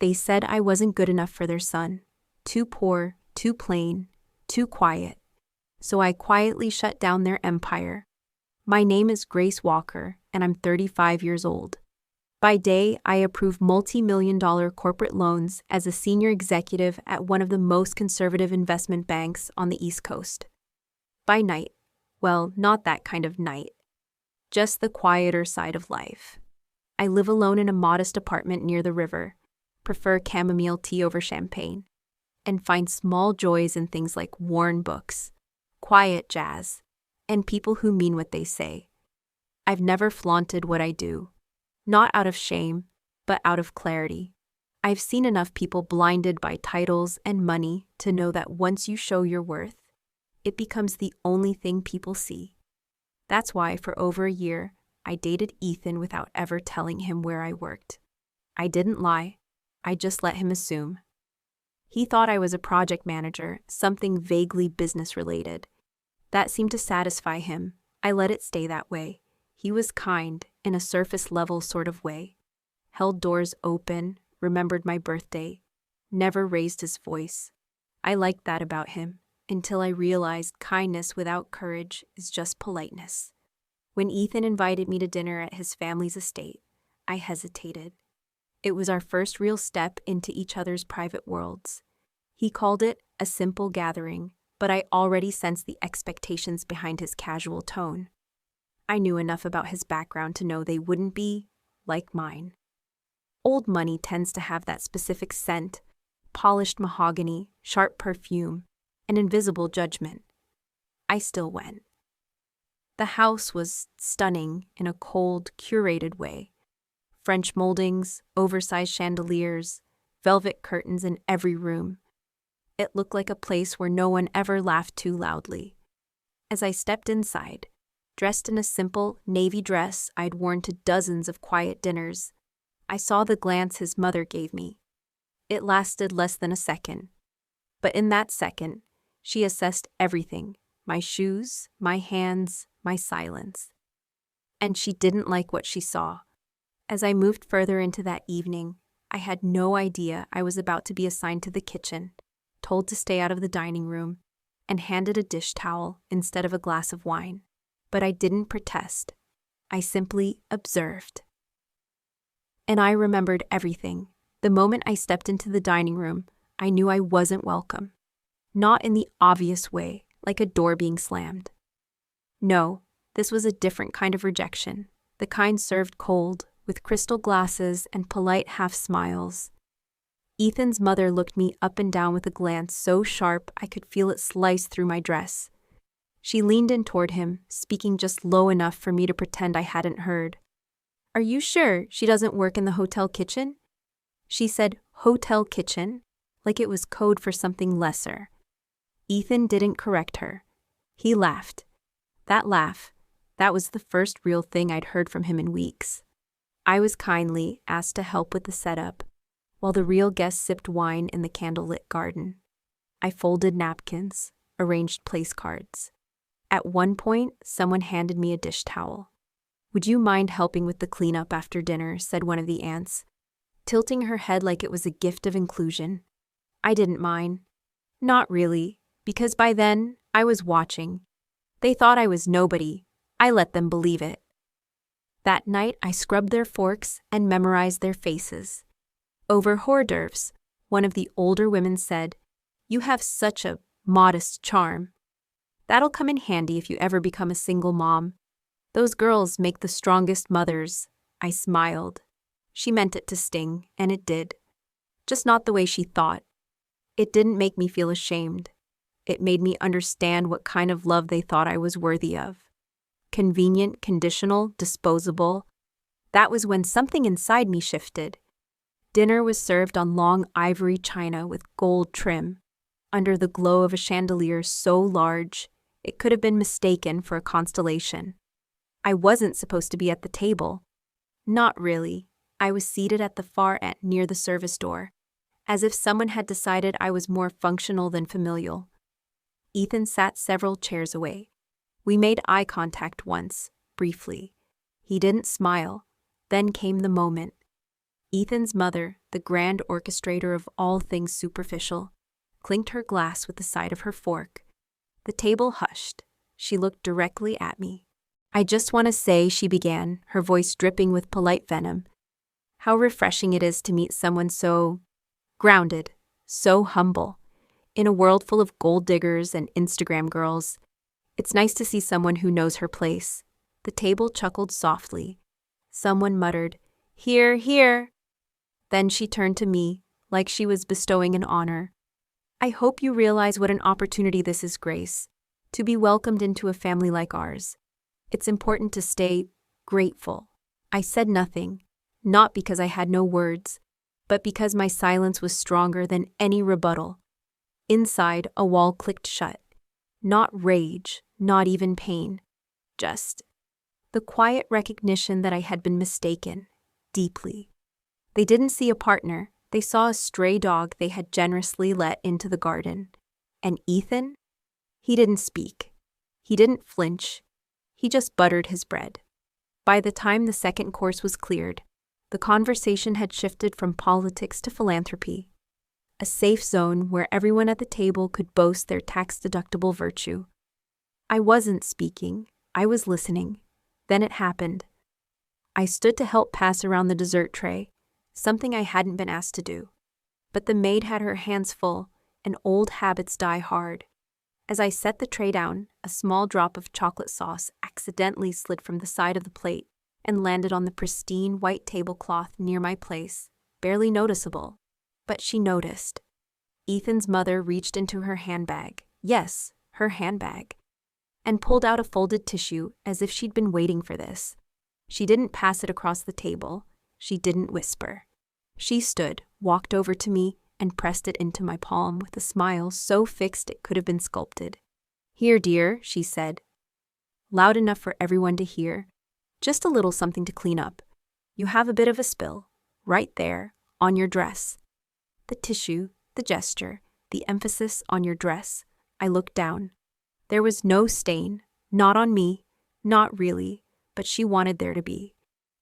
They said I wasn't good enough for their son. Too poor, too plain, too quiet. So I quietly shut down their empire. My name is Grace Walker, and I'm 35 years old. By day, I approve multi-million-dollar corporate loans as a senior executive at one of the most conservative investment banks on the East Coast. By night, well, not that kind of night. Just the quieter side of life. I live alone in a modest apartment near the river, prefer chamomile tea over champagne, and find small joys in things like worn books, quiet jazz, and people who mean what they say. I've never flaunted what I do, not out of shame, but out of clarity. I've seen enough people blinded by titles and money to know that once you show your worth, it becomes the only thing people see. That's why for over a year, I dated Ethan without ever telling him where I worked. I didn't lie. I just let him assume. He thought I was a project manager, something vaguely business-related. That seemed to satisfy him. I let it stay that way. He was kind, in a surface-level sort of way. Held doors open, remembered my birthday, never raised his voice. I liked that about him, until I realized kindness without courage is just politeness. When Ethan invited me to dinner at his family's estate, I hesitated. It was our first real step into each other's private worlds. He called it a simple gathering, but I already sensed the expectations behind his casual tone. I knew enough about his background to know they wouldn't be like mine. Old money tends to have that specific scent, polished mahogany, sharp perfume, and invisible judgment. I still went. The house was stunning in a cold, curated way. French moldings, oversized chandeliers, velvet curtains in every room. It looked like a place where no one ever laughed too loudly. As I stepped inside, dressed in a simple navy dress I'd worn to dozens of quiet dinners, I saw the glance his mother gave me. It lasted less than a second. But in that second, she assessed everything, my shoes, my hands, my silence. And she didn't like what she saw. As I moved further into that evening, I had no idea I was about to be assigned to the kitchen, told to stay out of the dining room, and handed a dish towel instead of a glass of wine. But I didn't protest. I simply observed. And I remembered everything. The moment I stepped into the dining room, I knew I wasn't welcome. Not in the obvious way, like a door being slammed. No, this was a different kind of rejection, the kind served cold, with crystal glasses and polite half-smiles. Ethan's mother looked me up and down with a glance so sharp I could feel it slice through my dress. She leaned in toward him, speaking just low enough for me to pretend I hadn't heard. "Are you sure she doesn't work in the hotel kitchen?" She said hotel kitchen, like it was code for something lesser. Ethan didn't correct her. He laughed. That laugh, that was the first real thing I'd heard from him in weeks. I was kindly asked to help with the setup, while the real guests sipped wine in the candlelit garden. I folded napkins, arranged place cards. At one point, someone handed me a dish towel. "Would you mind helping with the cleanup after dinner?" said one of the aunts, tilting her head like it was a gift of inclusion. I didn't mind. Not really, because by then, I was watching. They thought I was nobody. I let them believe it. That night, I scrubbed their forks and memorized their faces. Over hors d'oeuvres, one of the older women said, "You have such a modest charm. That'll come in handy if you ever become a single mom. Those girls make the strongest mothers." I smiled. She meant it to sting, and it did. Just not the way she thought. It didn't make me feel ashamed. It made me understand what kind of love they thought I was worthy of. Convenient, conditional, disposable. That was when something inside me shifted. Dinner was served on long ivory china with gold trim, under the glow of a chandelier so large it could have been mistaken for a constellation. I wasn't supposed to be at the table. Not really. I was seated at the far end near the service door, as if someone had decided I was more functional than familial. Ethan sat several chairs away. We made eye contact once, briefly. He didn't smile. Then came the moment. Ethan's mother, the grand orchestrator of all things superficial, clinked her glass with the side of her fork. The table hushed. She looked directly at me. "I just want to say," she began, her voice dripping with polite venom, "how refreshing it is to meet someone so grounded, so humble. In a world full of gold diggers and Instagram girls, it's nice to see someone who knows her place." The table chuckled softly. Someone muttered, "Hear, hear." Then she turned to me, like she was bestowing an honor. "I hope you realize what an opportunity this is, Grace, to be welcomed into a family like ours. It's important to stay grateful." I said nothing, not because I had no words, but because my silence was stronger than any rebuttal. Inside, a wall clicked shut. Not rage, not even pain. Just the quiet recognition that I had been mistaken, deeply. They didn't see a partner, they saw a stray dog they had generously let into the garden. And Ethan? He didn't speak. He didn't flinch. He just buttered his bread. By the time the second course was cleared, the conversation had shifted from politics to philanthropy. A safe zone where everyone at the table could boast their tax-deductible virtue. I wasn't speaking, I was listening. Then it happened. I stood to help pass around the dessert tray, something I hadn't been asked to do. But the maid had her hands full, and old habits die hard. As I set the tray down, a small drop of chocolate sauce accidentally slid from the side of the plate and landed on the pristine white tablecloth near my place, barely noticeable. But she noticed. Ethan's mother reached into her handbag, yes, her handbag, and pulled out a folded tissue as if she'd been waiting for this. She didn't pass it across the table. She didn't whisper. She stood, walked over to me, and pressed it into my palm with a smile so fixed it could have been sculpted. "Here, dear," she said, loud enough for everyone to hear. "Just a little something to clean up. You have a bit of a spill, right there, on your dress." The tissue, the gesture, the emphasis on your dress. I looked down. There was no stain, not on me, not really, but she wanted there to be.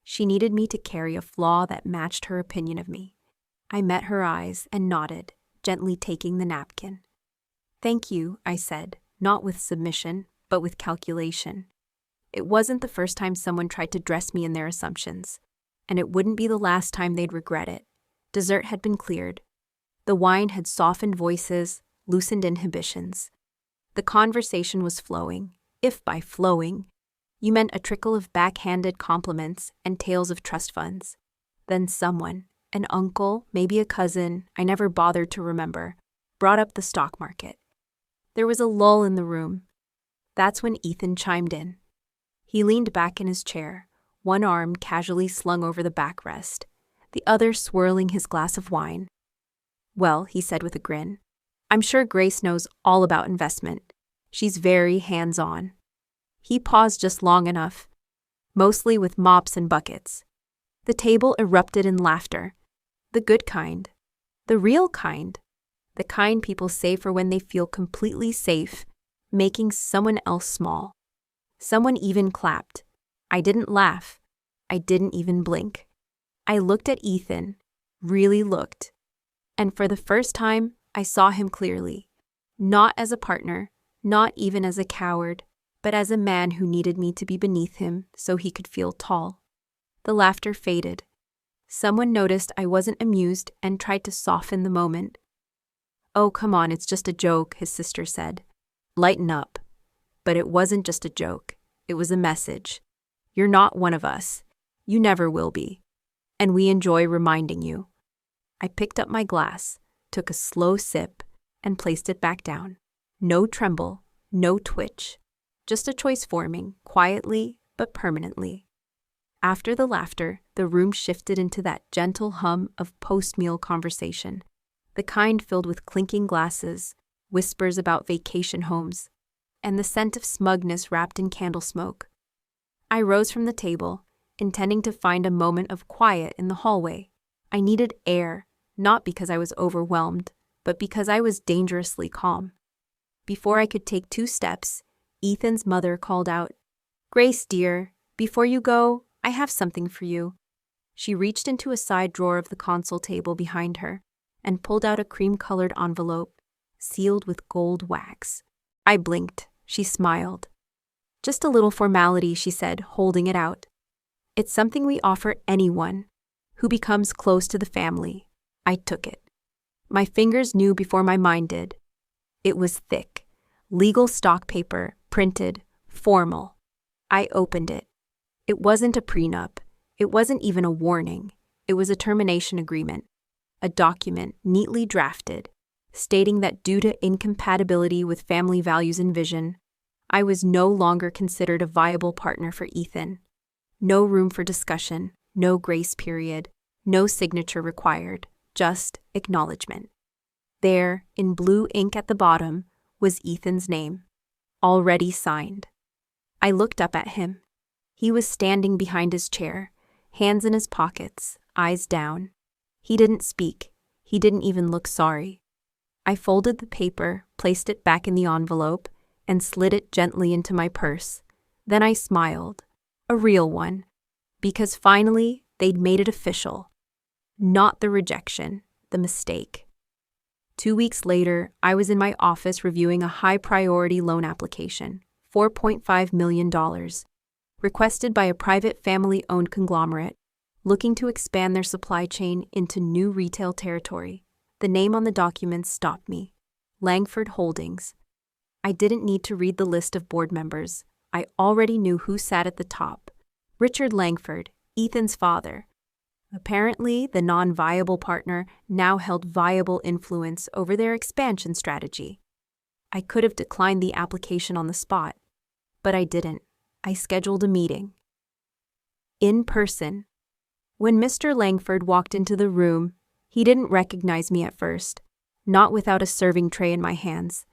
She needed me to carry a flaw that matched her opinion of me. I met her eyes and nodded, gently taking the napkin. "Thank you," I said, not with submission, but with calculation. It wasn't the first time someone tried to dress me in their assumptions, and it wouldn't be the last time they'd regret it. Dessert had been cleared. The wine had softened voices, loosened inhibitions. The conversation was flowing, if by flowing you meant a trickle of backhanded compliments and tales of trust funds. Then someone, an uncle, maybe a cousin, I never bothered to remember, brought up the stock market. There was a lull in the room. That's when Ethan chimed in. He leaned back in his chair, one arm casually slung over the backrest, the other swirling his glass of wine. "Well," he said with a grin, "I'm sure Grace knows all about investment. She's very hands-on." He paused just long enough, mostly with mops and buckets. The table erupted in laughter. The good kind. The real kind. The kind people say for when they feel completely safe, making someone else small. Someone even clapped. I didn't laugh. I didn't even blink. I looked at Ethan, really looked. And for the first time, I saw him clearly. Not as a partner, not even as a coward, but as a man who needed me to be beneath him so he could feel tall. The laughter faded. Someone noticed I wasn't amused and tried to soften the moment. "Oh, come on, it's just a joke," his sister said. "Lighten up." But it wasn't just a joke. It was a message. You're not one of us. You never will be. And we enjoy reminding you. I picked up my glass, took a slow sip, and placed it back down. No tremble, no twitch. Just a choice forming, quietly but permanently. After the laughter, the room shifted into that gentle hum of post-meal conversation, the kind filled with clinking glasses, whispers about vacation homes, and the scent of smugness wrapped in candle smoke. I rose from the table, intending to find a moment of quiet in the hallway. I needed air, not because I was overwhelmed, but because I was dangerously calm. Before I could take 2 steps, Ethan's mother called out, "Grace, dear, before you go, I have something for you." She reached into a side drawer of the console table behind her and pulled out a cream-colored envelope, sealed with gold wax. I blinked. She smiled. "Just a little formality," she said, holding it out. "It's something we offer anyone who becomes close to the family." I took it. My fingers knew before my mind did. It was thick, legal stock paper, printed, formal. I opened it. It wasn't a prenup. It wasn't even a warning. It was a termination agreement, a document neatly drafted, stating that due to incompatibility with family values and vision, I was no longer considered a viable partner for Ethan. No room for discussion, no grace period, no signature required, just acknowledgement. There, in blue ink at the bottom, was Ethan's name, already signed. I looked up at him. He was standing behind his chair, hands in his pockets, eyes down. He didn't speak. He didn't even look sorry. I folded the paper, placed it back in the envelope, and slid it gently into my purse. Then I smiled, a real one, because finally they'd made it official. Not the rejection, the mistake. 2 weeks later, I was in my office reviewing a high-priority loan application, $4.5 million, requested by a private family-owned conglomerate, looking to expand their supply chain into new retail territory. The name on the document stopped me. Langford Holdings. I didn't need to read the list of board members. I already knew who sat at the top. Richard Langford, Ethan's father. Apparently, the non-viable partner now held viable influence over their expansion strategy. I could have declined the application on the spot, but I didn't. I scheduled a meeting. In person. When Mr. Langford walked into the room, he didn't recognize me at first, not without a serving tray in my hands.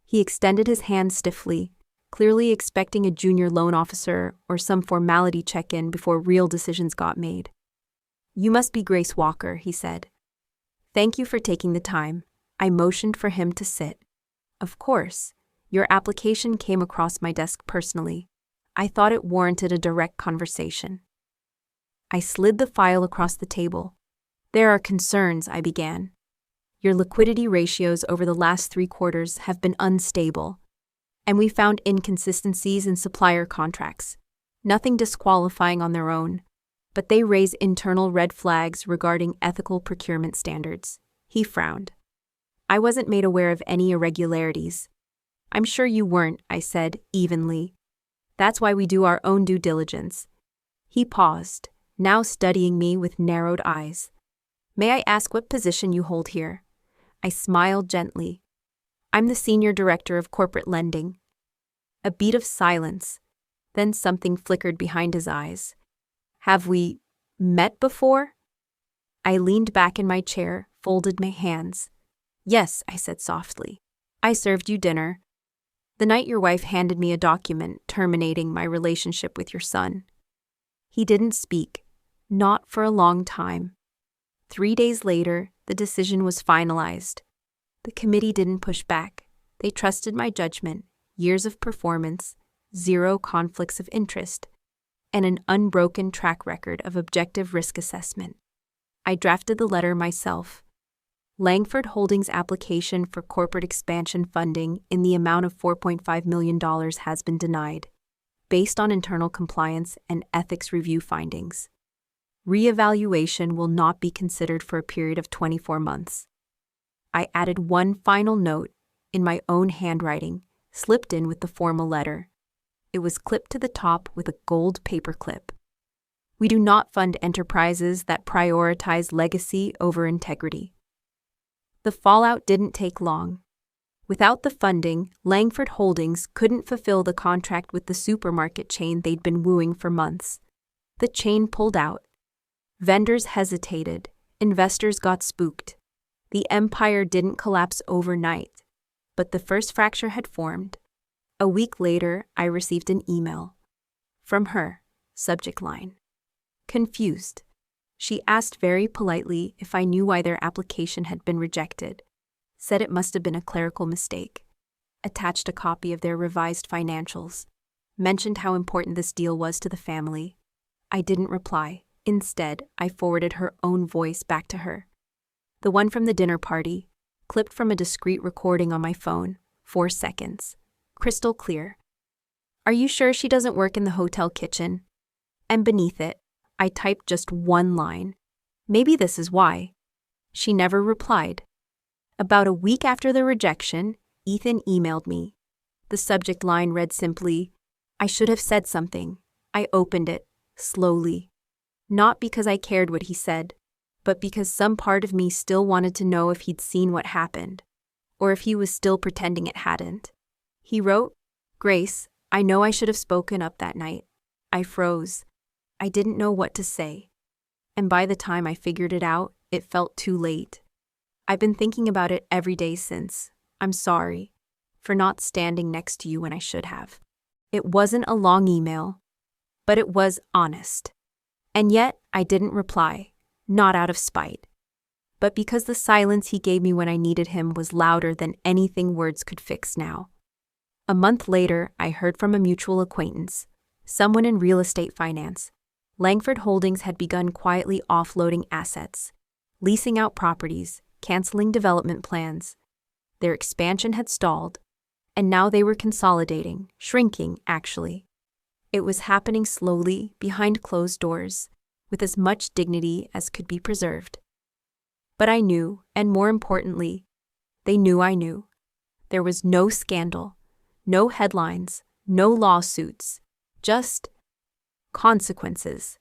He extended his hand stiffly, clearly expecting a junior loan officer or some formality check-in before real decisions got made. "You must be Grace Walker," he said. "Thank you for taking the time." I motioned for him to sit. "Of course. Your application came across my desk personally. I thought it warranted a direct conversation." I slid the file across the table. "There are concerns," I began. "Your liquidity ratios over the last 3 quarters have been unstable, and we found inconsistencies in supplier contracts. Nothing disqualifying on their own, but they raise internal red flags regarding ethical procurement standards." He frowned. "I wasn't made aware of any irregularities." "I'm sure you weren't," I said evenly. "That's why we do our own due diligence." He paused, now studying me with narrowed eyes. "May I ask what position you hold here?" I smiled gently. "I'm the Senior Director of Corporate Lending." A beat of silence, then something flickered behind his eyes. "Have we met before?" I leaned back in my chair, folded my hands. "Yes," I said softly. "I served you dinner the night your wife handed me a document terminating my relationship with your son." He didn't speak, not for a long time. 3 days later, the decision was finalized. The committee didn't push back. They trusted my judgment, years of performance, 0 conflicts of interest, and an unbroken track record of objective risk assessment. I drafted the letter myself. Langford Holdings' application for corporate expansion funding in the amount of $4.5 million has been denied, based on internal compliance and ethics review findings. Reevaluation will not be considered for a period of 24 months. I added one final note in my own handwriting, slipped in with the formal letter. It was clipped to the top with a gold paperclip. "We do not fund enterprises that prioritize legacy over integrity." The fallout didn't take long. Without the funding, Langford Holdings couldn't fulfill the contract with the supermarket chain they'd been wooing for months. The chain pulled out. Vendors hesitated. Investors got spooked. The empire didn't collapse overnight, but the first fracture had formed. A week later, I received an email. From her, subject line. "Confused." She asked very politely if I knew why their application had been rejected. Said it must have been a clerical mistake. Attached a copy of their revised financials. Mentioned how important this deal was to the family. I didn't reply. Instead, I forwarded her own voice back to her. The one from the dinner party, clipped from a discreet recording on my phone, 4 seconds. Crystal clear. Are you sure she doesn't work in the hotel kitchen? And beneath it, I typed just one line. Maybe this is why. She never replied. About a week after the rejection, Ethan emailed me. The subject line read simply, I should have said something. I opened it, slowly. Not because I cared what he said, but because some part of me still wanted to know if he'd seen what happened, or if he was still pretending it hadn't. He wrote, Grace, I know I should have spoken up that night. I froze. I didn't know what to say. And by the time I figured it out, it felt too late. I've been thinking about it every day since. I'm sorry for not standing next to you when I should have. It wasn't a long email, but it was honest. And yet, I didn't reply, not out of spite, but because the silence he gave me when I needed him was louder than anything words could fix now. A month later, I heard from a mutual acquaintance, someone in real estate finance. Langford Holdings had begun quietly offloading assets, leasing out properties, canceling development plans. Their expansion had stalled, and now they were consolidating, shrinking, actually. It was happening slowly, behind closed doors, with as much dignity as could be preserved. But I knew, and more importantly, they knew I knew. There was no scandal, no headlines, no lawsuits, just consequences.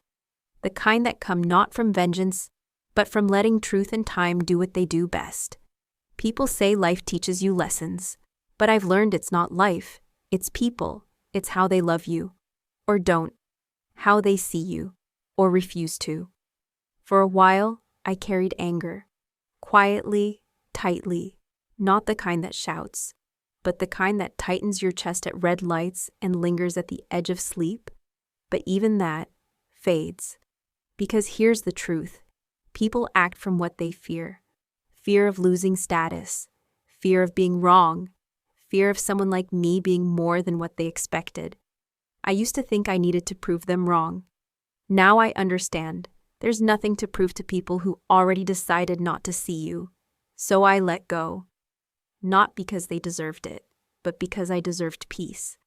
The kind that come not from vengeance, but from letting truth and time do what they do best. People say life teaches you lessons, but I've learned it's not life, it's people, it's how they love you, or don't, how they see you, or refuse to. For a while, I carried anger, quietly, tightly, not the kind that shouts, but the kind that tightens your chest at red lights and lingers at the edge of sleep. But even that fades. Because here's the truth. People act from what they fear. Fear of losing status, fear of being wrong, fear of someone like me being more than what they expected. I used to think I needed to prove them wrong. Now I understand. There's nothing to prove to people who already decided not to see you. So I let go. Not because they deserved it, but because I deserved peace.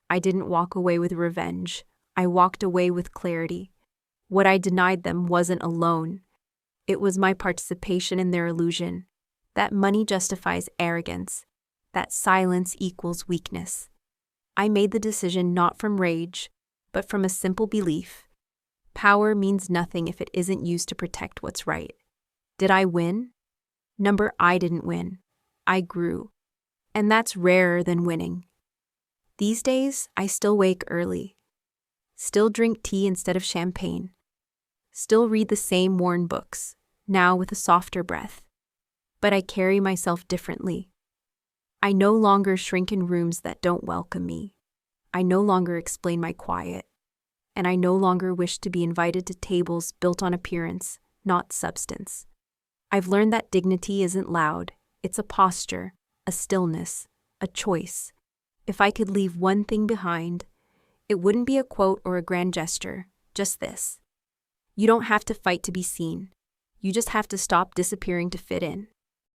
I didn't walk away with revenge. I walked away with clarity. What I denied them wasn't alone. It was my participation in their illusion. That money justifies arrogance. That silence equals weakness. I made the decision not from rage, but from a simple belief. Power means nothing if it isn't used to protect what's right. Did I win? I didn't win. I grew. And that's rarer than winning. These days, I still wake early. Still drink tea instead of champagne. Still read the same worn books, now with a softer breath. But I carry myself differently. I no longer shrink in rooms that don't welcome me. I no longer explain my quiet. And I no longer wish to be invited to tables built on appearance, not substance. I've learned that dignity isn't loud. It's a posture, a stillness, a choice. If I could leave one thing behind, it wouldn't be a quote or a grand gesture, just this. You don't have to fight to be seen. You just have to stop disappearing to fit in.